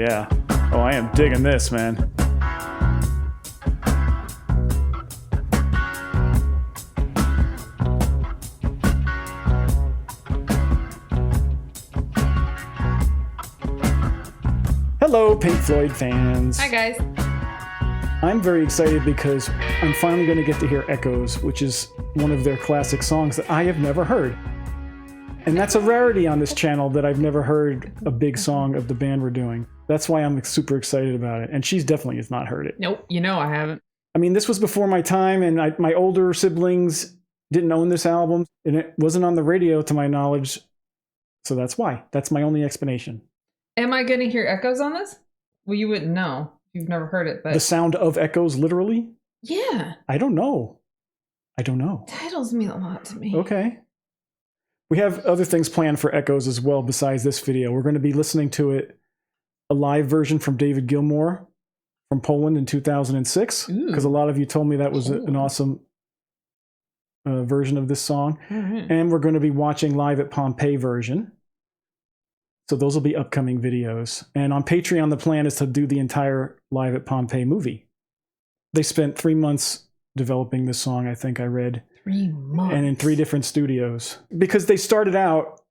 yeah. Oh, I am digging this, man. Hello, Pink Floyd fans. Hi, guys. I'm very excited because I'm finally going to get to hear Echoes, which is one of their classic songs that I have never heard. And that's a rarity on this channel that I've never heard a big song of the band we're doing. That's why I'm super excited about it. And she's definitely has not heard it. Nope, you know I haven't. I mean, this was before my time, and my older siblings didn't own this album, and it wasn't on the radio to my knowledge. So that's why. That's my only explanation. Am I going to hear echoes on this? Well, you wouldn't know. You've never heard it, but... The sound of echoes, literally? Yeah. I don't know. I don't know. Titles mean a lot to me. Okay. We have other things planned for Echoes as well besides this video. We're going to be listening to it, a live version from David Gilmour from Poland in 2006, because a lot of you told me that was an awesome version of this song. Mm-hmm. And we're going to be watching Live at Pompeii version. So those will be upcoming videos. And on Patreon, the plan is to do the entire Live at Pompeii movie. They spent 3 months developing this song, I think I read. 3 months. And in 3 different studios. Because they started out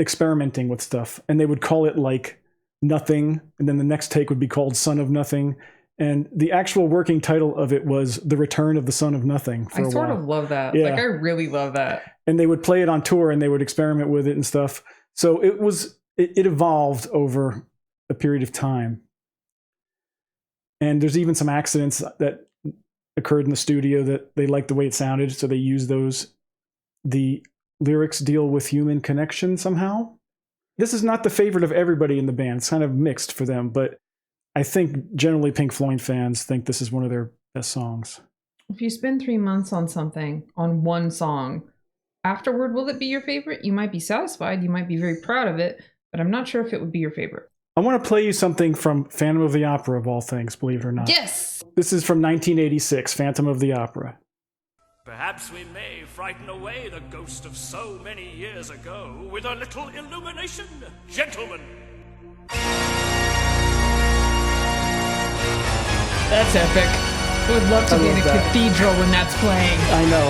experimenting with stuff. And they would call it like Nothing. And then the next take would be called Son of Nothing. And the actual working title of it was The Return of the Son of Nothing for a while. I sort of love that. Yeah. Like, I really love that. And they would play it on tour and they would experiment with it and stuff. So it evolved over a period of time. And there's even some accidents that occurred in the studio that they liked the way it sounded, so they used those. The lyrics deal with human connection somehow. This is not the favorite of everybody in the band. It's kind of mixed for them, but I think generally Pink Floyd fans think this is one of their best songs. If you spend 3 months on something, on one song, afterward, will it be your favorite? You might be satisfied. You might be very proud of it, but I'm not sure if it would be your favorite. I want to play you something from Phantom of the Opera, of all things, believe it or not. Yes! This is from 1986, Phantom of the Opera. Perhaps we may frighten away the ghost of so many years ago with a little illumination. Gentlemen! That's epic. I would love to be in a cathedral when that's playing. I know.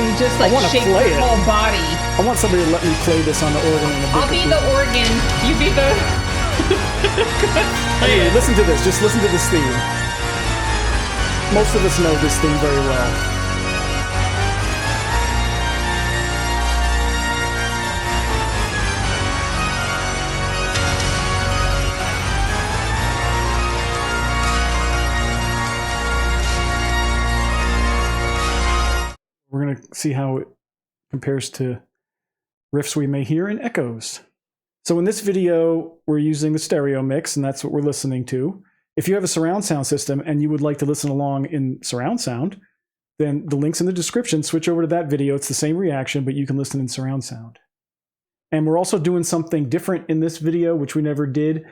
You just like shake your whole body. I want somebody to let me play this on the organ. I'll be the organ. You be the... Anyway, listen to this. Just listen to this theme. Most of us know this theme very well. We're going to see how it compares to riffs we may hear in Echoes. So in this video, we're using the stereo mix, and that's what we're listening to. If you have a surround sound system and you would like to listen along in surround sound, then the link's in the description. Switch over to that video. It's the same reaction, but you can listen in surround sound. And we're also doing something different in this video, which we never did.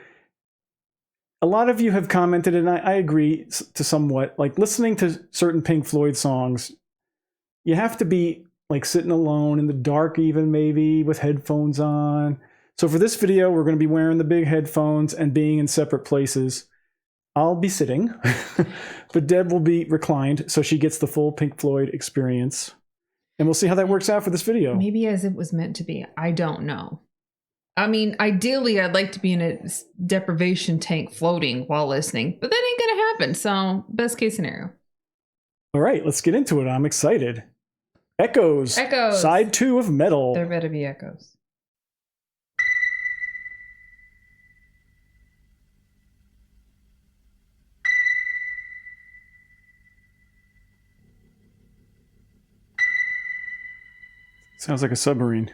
A lot of you have commented, and I agree to somewhat, like listening to certain Pink Floyd songs, you have to be like sitting alone in the dark, even maybe with headphones on. So for this video, we're going to be wearing the big headphones and being in separate places. I'll be sitting, but Deb will be reclined, so she gets the full Pink Floyd experience. And we'll see how that works out for this video. Maybe as it was meant to be. I don't know. I mean, ideally, I'd like to be in a deprivation tank floating while listening, but that ain't going to happen. So best case scenario. All right, let's get into it. I'm excited. Echoes. Echoes. Side 2 of Meddle. There better be echoes. Sounds like a submarine.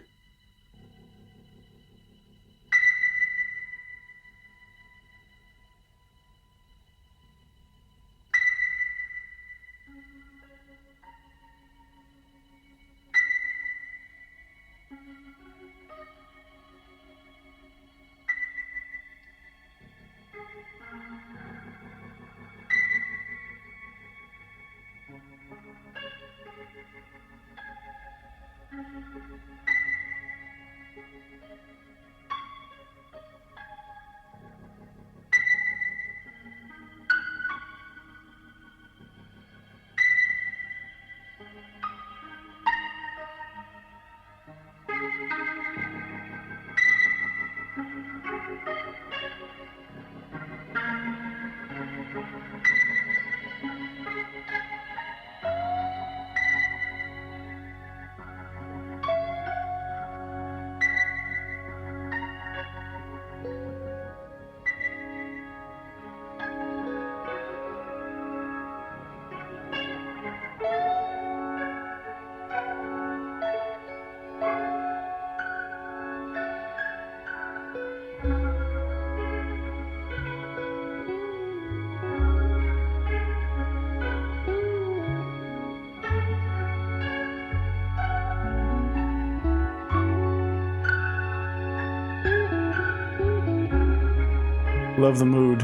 Love the mood.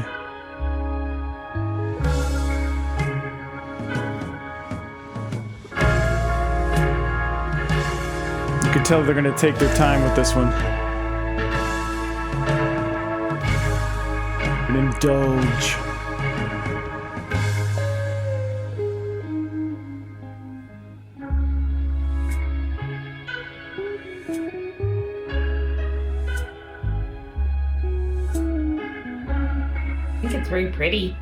You can tell they're going to take their time with this one. And indulge. I think it's very pretty.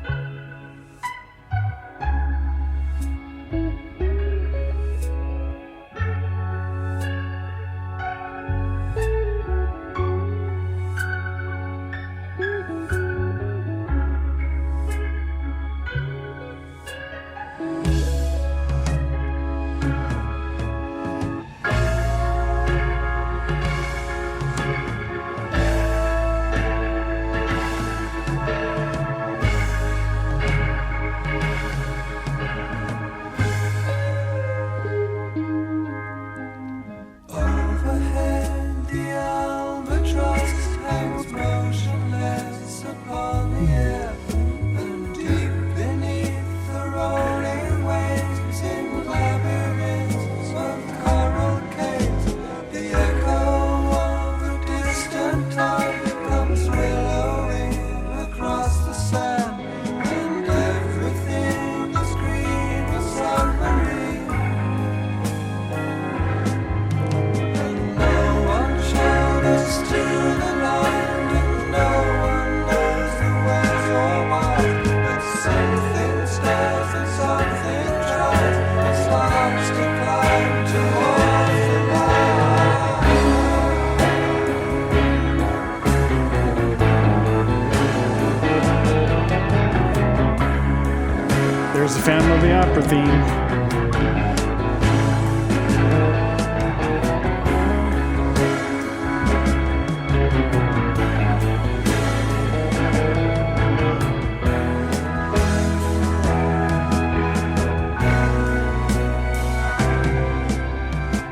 There's the Phantom of the Opera theme.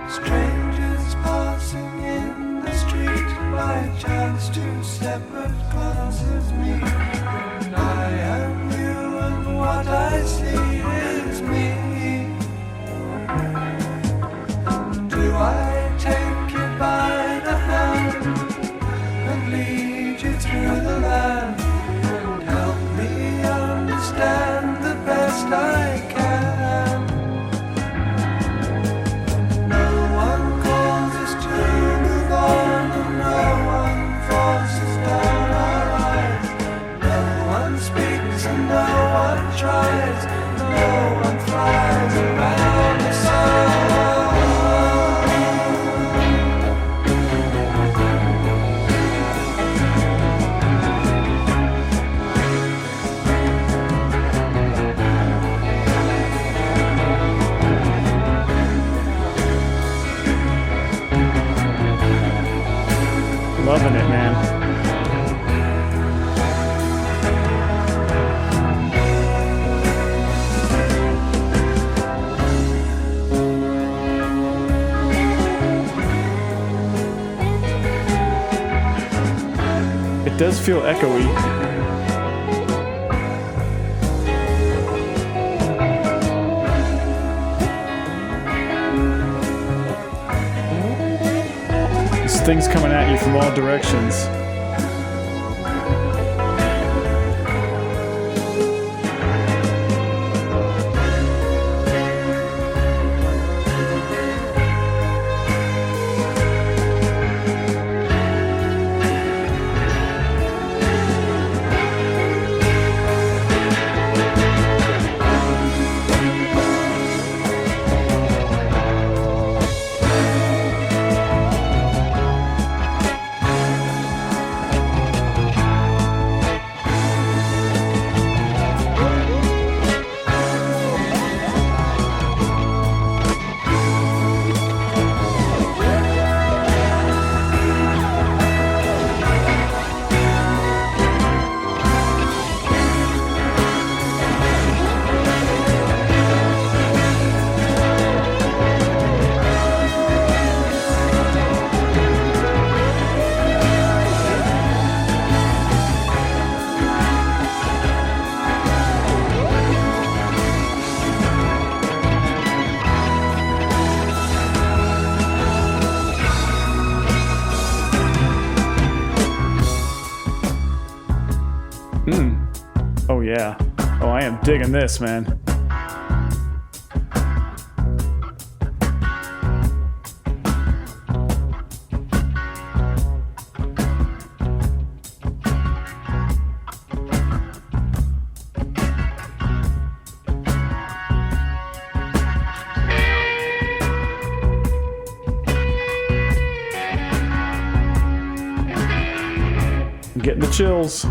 Strangers passing in the street, by chance two separate classes meet. And I am you, and what I see is me. Do I take you by the hand and lead you through the land and help me understand the best I can? No one calls us to move on, and no one forces down our eyes. No one speaks and no one tries. No one flies around the sun. Loving it, man. It does feel echoey. This thing's coming at you from all directions. yeah. Oh, I am digging this, man. I'm getting the chills.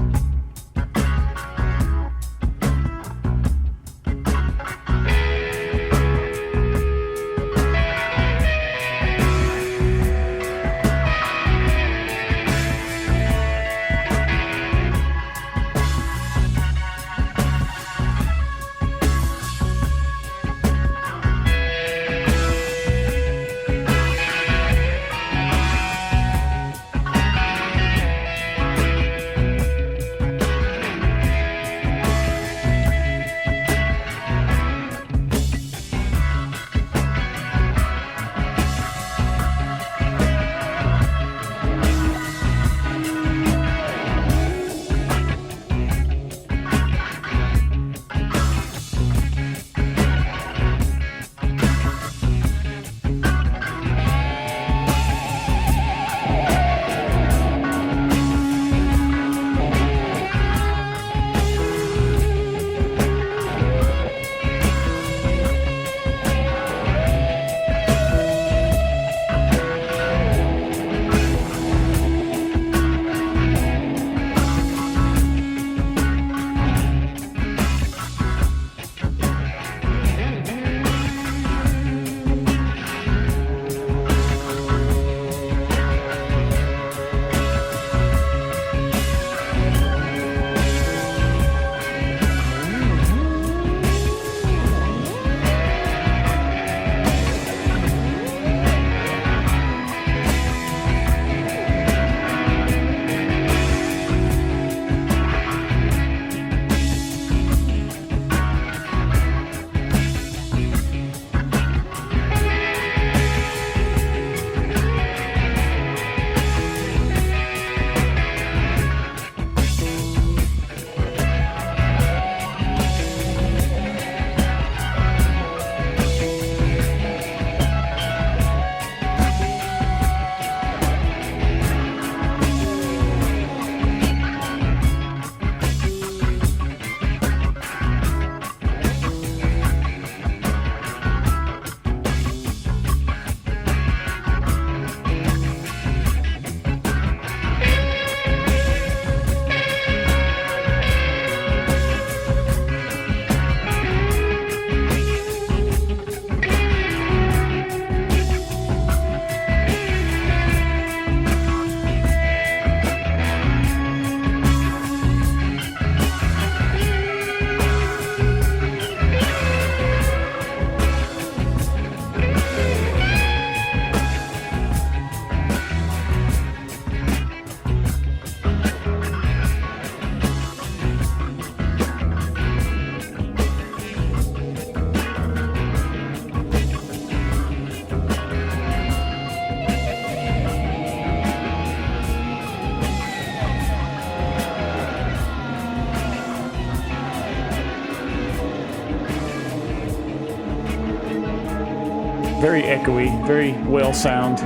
Very echoey, very whale sound.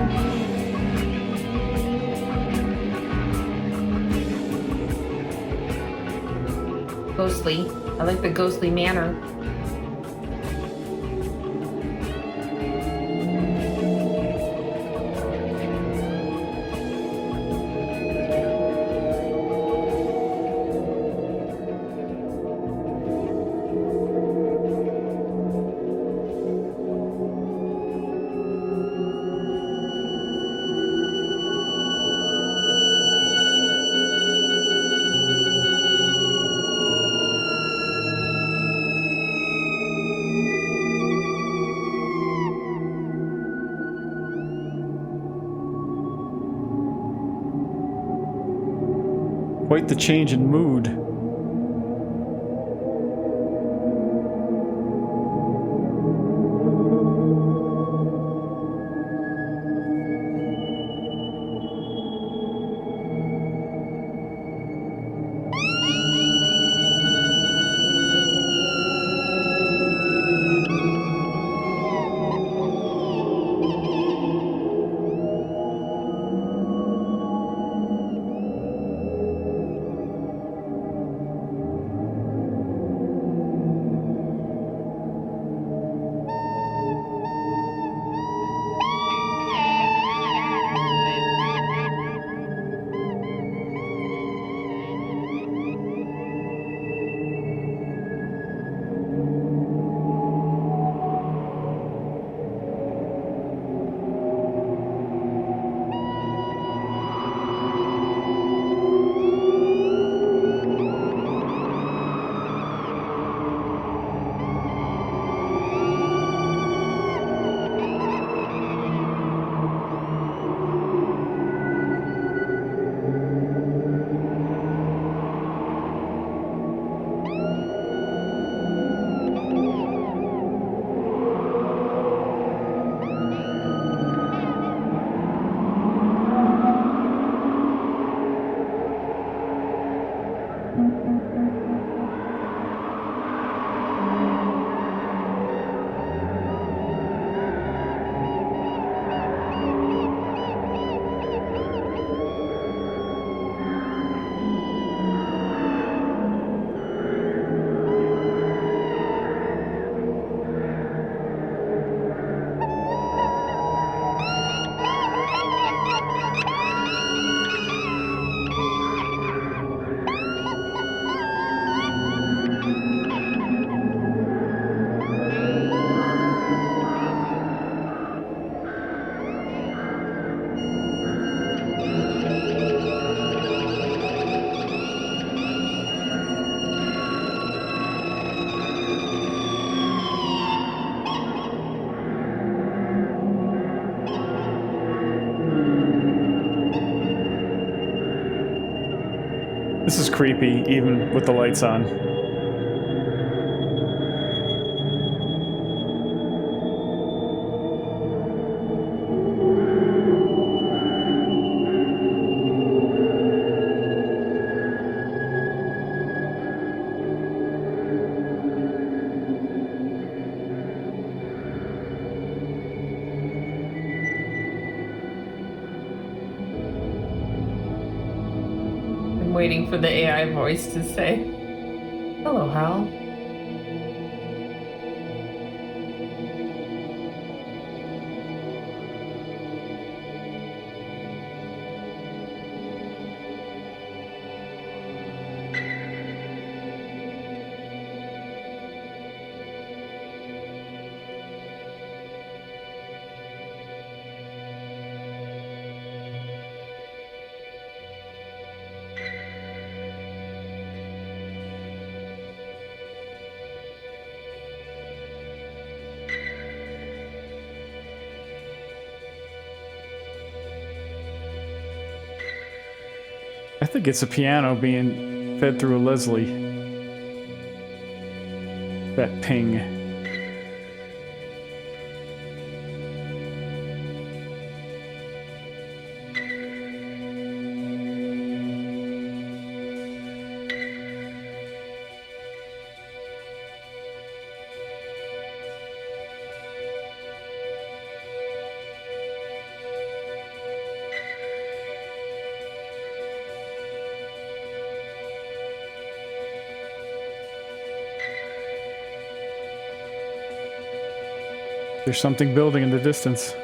Ghostly. I like the ghostly manner. Quite the change in mood. This is creepy, even with the lights on. I'm waiting for the AI voice to say, "Hello, Hal." I think it's a piano being fed through a Leslie. That ping. There's something building in the distance.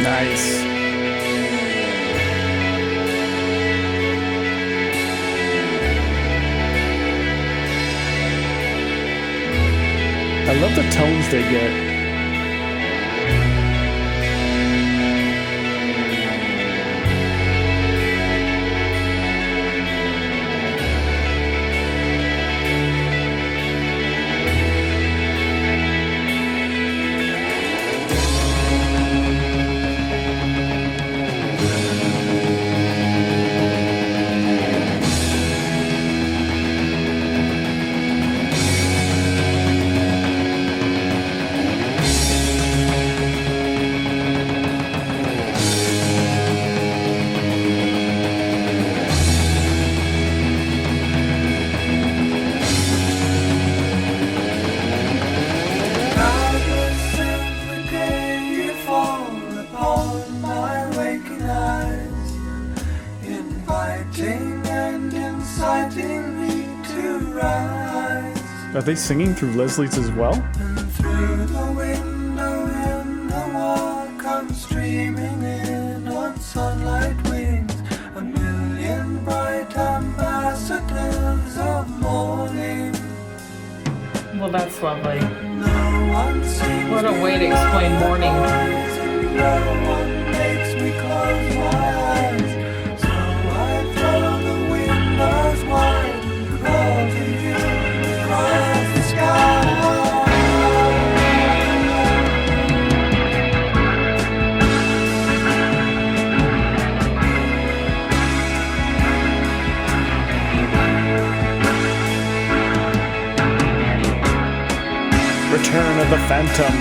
Nice. I love the tones they get. Are they singing through Leslie's as well? And through the window in the wall comes streaming in on sunlight wings a million bright ambassadors of morning. Well, that's lovely. No one seems What a way to explain morning. No one makes me close my eyes. So I throw the windows wide and call to you across the sky. Return of the Phantom.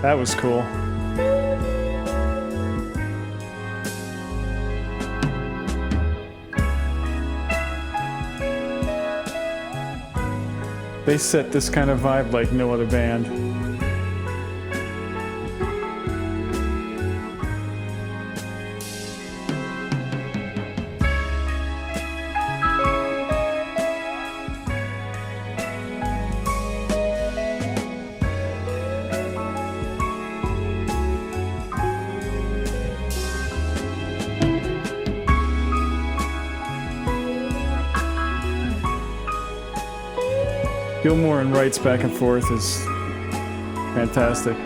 That was cool. They set this kind of vibe like no other band. Gilmour and Wright's back and forth is fantastic.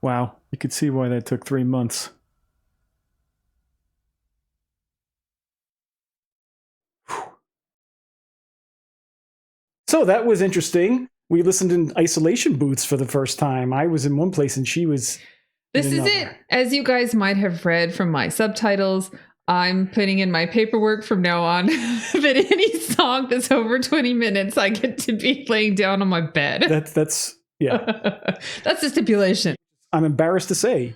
Wow, you could see why that took 3 months. So that was interesting. We listened in isolation booths for the first time. I was in one place and she was This in is another. it. As you guys might have read from my subtitles, I'm putting in my paperwork from now on that any song that's over 20 minutes, I get to be laying down on my bed. That's yeah. That's the stipulation. I'm embarrassed to say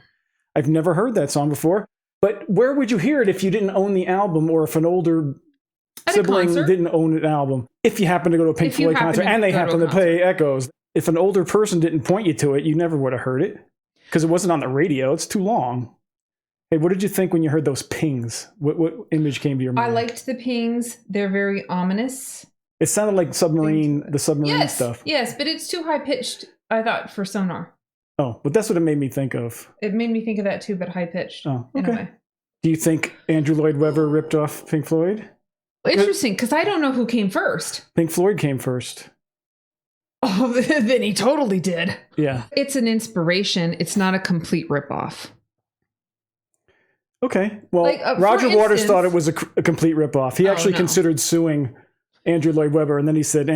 I've never heard that song before. But where would you hear it if you didn't own the album, or if an older At a sibling concert. didn't own an album? If you happen to go to a Pink If you Floyd happen concert to and they go to happen a to play Echoes, if an older person didn't point you to it, you never would have heard it because it wasn't on the radio. It's too long. Hey, what did you think when you heard those pings? What image came to your mind? I liked the pings. They're very ominous. It sounded like the submarine Yes, stuff. yes, but it's too high pitched, I thought, for sonar. Oh, but that's what it made me think of. It made me think of that too, but high pitched. Oh, In a okay. way. Do you think Andrew Lloyd Webber ripped off Pink Floyd? Interesting, because I don't know who came first. Pink Floyd came first. Oh, then he totally did. Yeah. It's an inspiration. It's not a complete ripoff. Okay. Well, Like, Roger for Waters instance- thought it was a complete ripoff. He actually no. considered suing Andrew Lloyd Webber, and then he said,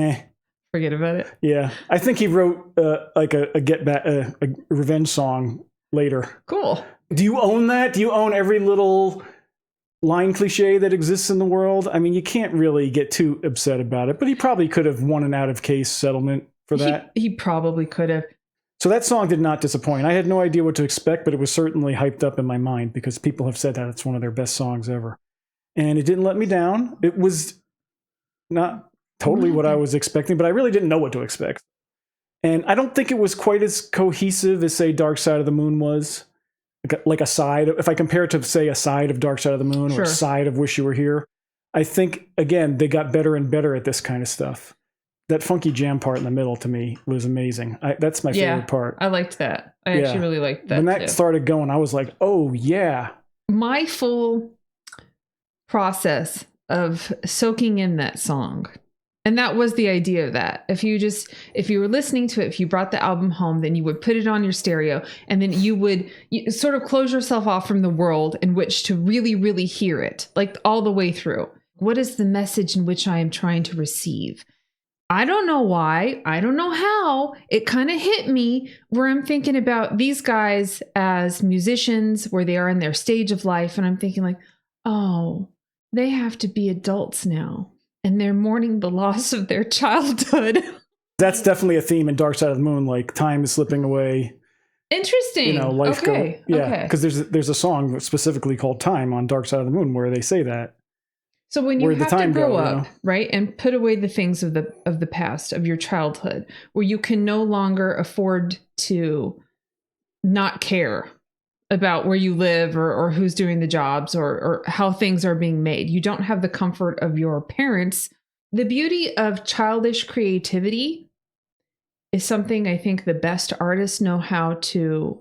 Forget about it. yeah. I think he wrote like a get back, a revenge song later. Cool. Do you own that? Do you own every little line cliche that exists in the world? I mean, you can't really get too upset about it, but he probably could have won an out of case settlement for that. He probably could have. So that song did not disappoint. I had no idea what to expect, but it was certainly hyped up in my mind because people have said that it's one of their best songs ever. And it didn't let me down. It was not totally what I was expecting, but I really didn't know what to expect. And I don't think it was quite as cohesive as, say, Dark Side of the Moon was. Like a side, if I compare it to, say, a side of Dark Side of the Moon or Sure. a side of Wish You Were Here, I think, again, they got better and better at this kind of stuff. That funky jam part in the middle, to me, was amazing. That's my favorite part. I liked that. I Yeah. actually really liked that When that too. started going, I was like, oh, yeah. My full process of soaking in that song. And that was the idea of that. If you were listening to it, if you brought the album home, then you would put it on your stereo and then you would sort of close yourself off from the world in which to really, really hear it, like all the way through. What is the message in which I am trying to receive? I don't know why. I don't know how. It kind of hit me where I'm thinking about these guys as musicians, where they are in their stage of life. And I'm thinking like, oh, they have to be adults now. And they're mourning the loss of their childhood. That's definitely a theme in Dark Side of the Moon. Like, time is slipping away. Interesting. Life okay. Yeah, Okay. because there's a song specifically called Time on Dark Side of the Moon where they say that. So when you Where'd the have to time grow go, up, right, and put away the things of the past, of your childhood, where you can no longer afford to not care about where you live or who's doing the jobs or how things are being made. You don't have the comfort of your parents. The beauty of childish creativity is something I think the best artists know how to,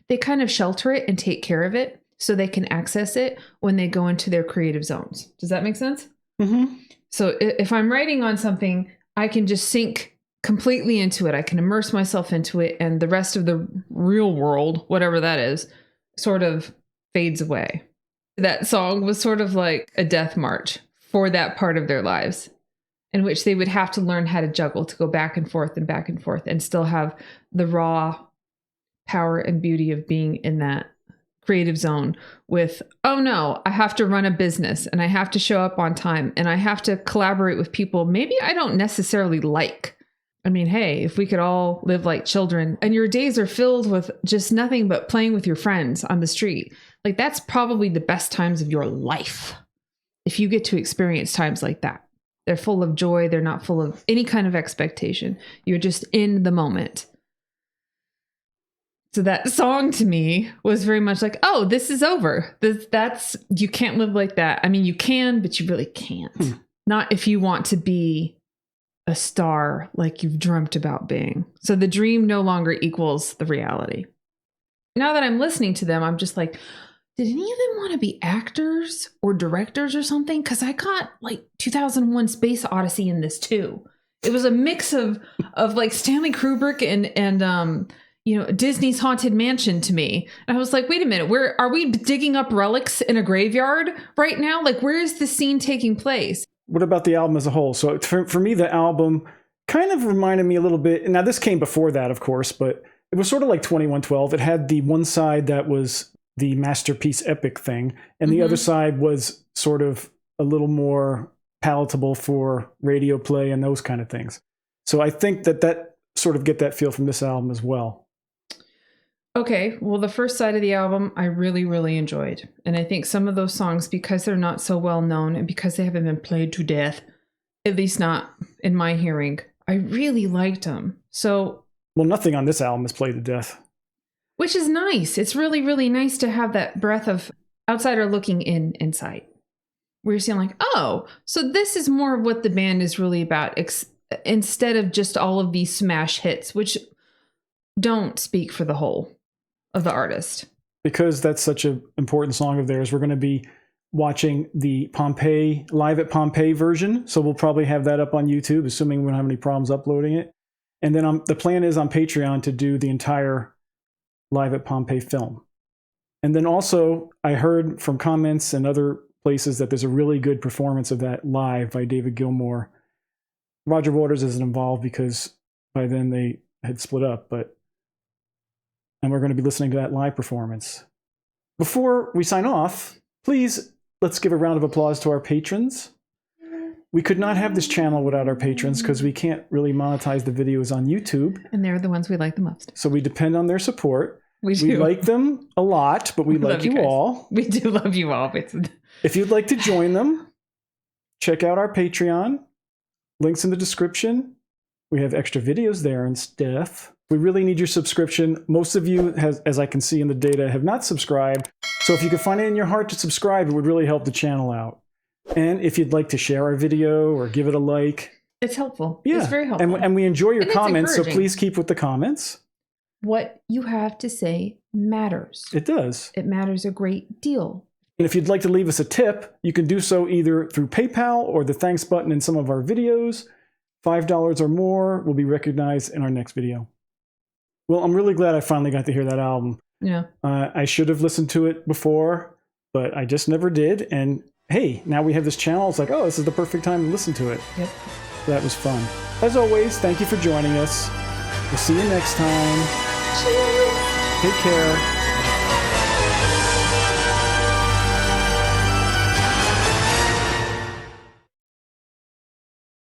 they kind of shelter it and take care of it so they can access it when they go into their creative zones. Does that make sense? Mm-hmm. So if I'm writing on something, I can just sink completely into it. I can immerse myself into it, and the rest of the real world, whatever that is, sort of fades away. That song was sort of like a death march for that part of their lives, in which they would have to learn how to juggle, to go back and forth and still have the raw power and beauty of being in that creative zone with, oh no, I have to run a business and I have to show up on time and I have to collaborate with people maybe I don't necessarily like. I mean, hey, if we could all live like children and your days are filled with just nothing but playing with your friends on the street, like that's probably the best times of your life. If you get to experience times like that, they're full of joy. They're not full of any kind of expectation. You're just in the moment. So that song to me was very much like, oh, this is over. That's you can't live like that. I mean, you can, but you really can't. Not if you want to be a star like you've dreamt about being. So the dream no longer equals the reality. Now that I'm listening to them, I'm just like, did any of them want to be actors or directors or something? Because I got like 2001 Space Odyssey in this too. It was a mix of like Stanley Kubrick and Disney's Haunted Mansion to me. And I was like, wait a minute, where are we digging up relics in a graveyard right now? Like, where is this scene taking place? What about the album as a whole? So for me, the album kind of reminded me a little bit. Now, this came before that, of course, but it was sort of like 2112. It had the one side that was the masterpiece epic thing, and the other side was sort of a little more palatable for radio play and those kind of things. So I think that sort of get that feel from this album as well. Okay, well, the first side of the album, I really, really enjoyed. And I think some of those songs, because they're not so well known and because they haven't been played to death, at least not in my hearing, I really liked them. So, well, nothing on this album is played to death. Which is nice. It's really, really nice to have that breath of outsider looking inside. Where you're seeing like, oh, so this is more of what the band is really about, instead of just all of these smash hits, which don't speak for the whole of the artist. Because that's such an important song of theirs, we're going to be watching the Pompeii, Live at Pompeii version. So we'll probably have that up on YouTube, assuming we don't have any problems uploading it. And then the plan is on Patreon to do the entire Live at Pompeii film. And then also, I heard from comments and other places that there's a really good performance of that live by David Gilmour. Roger Waters isn't involved because by then they had split up, and we're going to be listening to that live performance. Before we sign off, please, let's give a round of applause to our patrons. We could not have this channel without our patrons because we can't really monetize the videos on YouTube. And they're the ones we like the most. So we depend on their support. We do. We like them a lot, but we like you all. We do love you all. If you'd like to join them, check out our Patreon. Links in the description. We have extra videos there and stuff. We really need your subscription. Most of you, as I can see in the data, have not subscribed. So if you could find it in your heart to subscribe, it would really help the channel out. And if you'd like to share our video or give it a like. It's helpful. Yeah. It's very helpful. And we enjoy your And comments, so please keep with the comments. What you have to say matters. It does. It matters a great deal. And if you'd like to leave us a tip, you can do so either through PayPal or the thanks button in some of our videos. $5 or more will be recognized in our next video. Well, I'm really glad I finally got to hear that album. Yeah. I should have listened to it before, but I just never did. And hey, now we have this channel. It's like, oh, this is the perfect time to listen to it. Yep. That was fun. As always, thank you for joining us. We'll see you next time. Cheers. Take care.